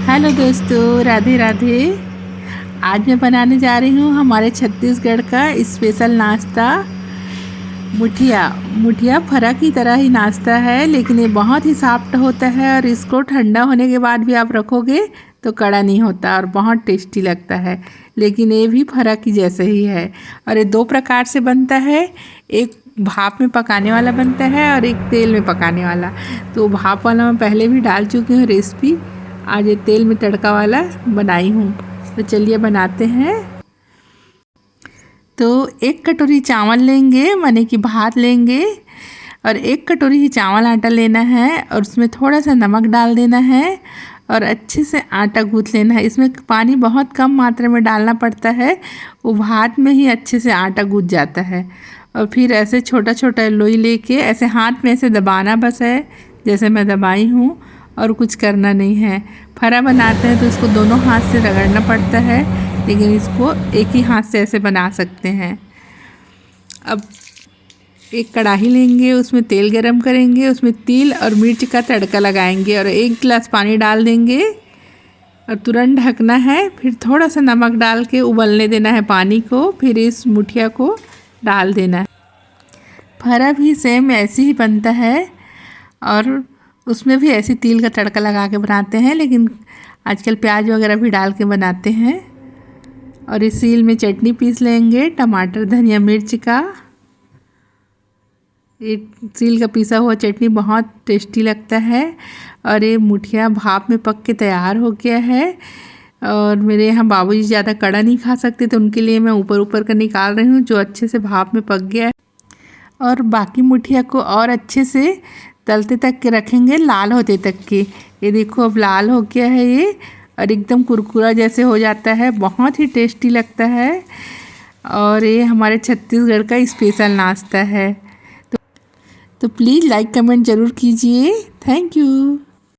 Hello दोस्तों, राधे राधे। आज मैं बनाने जा रही हूँ हमारे छत्तीसगढ़ का स्पेशल नाश्ता मुठिया। मुठिया फरा की तरह ही नाश्ता है, लेकिन ये बहुत ही सॉफ्ट होता है और इसको ठंडा होने के बाद भी आप रखोगे तो कड़ा नहीं होता और बहुत टेस्टी लगता है। लेकिन ये भी फरा की जैसे ही है और ये दो प्रकार से बनता है। एक भाप में पकाने वाला बनता है और एक तेल में पकाने वाला। तो भाप वाला मैं पहले भी डाल चुकी हूँ रेसिपी। आज ये तेल में तड़का वाला बनाई हूँ, तो चलिए बनाते हैं। तो एक कटोरी चावल लेंगे, माने कि भात लेंगे, और एक कटोरी ही चावल आटा लेना है और उसमें थोड़ा सा नमक डाल देना है और अच्छे से आटा गूँथ लेना है। इसमें पानी बहुत कम मात्रा में डालना पड़ता है, वो भात में ही अच्छे से आटा गूँथ जाता है। और फिर ऐसे छोटा छोटा लोई लेके ऐसे हाथ में ऐसे दबाना बस है, जैसे मैं दबाई हूँ, और कुछ करना नहीं है। फरा बनाते हैं तो इसको दोनों हाथ से रगड़ना पड़ता है, लेकिन इसको एक ही हाथ से ऐसे बना सकते हैं। अब एक कढ़ाई लेंगे, उसमें तेल गरम करेंगे, उसमें तिल और मिर्च का तड़का लगाएंगे और 1 गिलास पानी डाल देंगे और तुरंत ढकना है। फिर थोड़ा सा नमक डाल के उबलने देना है पानी को, फिर इस मुठिया को डाल देना है। फरा भी सेम ऐसे ही बनता है और उसमें भी ऐसे तिल का तड़का लगा के बनाते हैं, लेकिन आजकल प्याज वगैरह भी डाल के बनाते हैं। और इस सील में चटनी पीस लेंगे, टमाटर धनिया मिर्च का। ये सील का पीसा हुआ चटनी बहुत टेस्टी लगता है। और ये मुठिया भाप में पक के तैयार हो गया है। और मेरे यहाँ बाबूजी ज़्यादा कड़ा नहीं खा सकते, तो उनके लिए मैं ऊपर ऊपर का निकाल रही हूँ, जो अच्छे से भाप में पक गया है। और बाकी मुठिया को और अच्छे से तलते तक के रखेंगे, लाल होते तक के। ये देखो अब लाल हो गया है ये, और एकदम कुरकुरा जैसे हो जाता है, बहुत ही टेस्टी लगता है। और ये हमारे छत्तीसगढ़ का स्पेशल नाश्ता है। तो प्लीज़ लाइक कमेंट ज़रूर कीजिए। Thank you.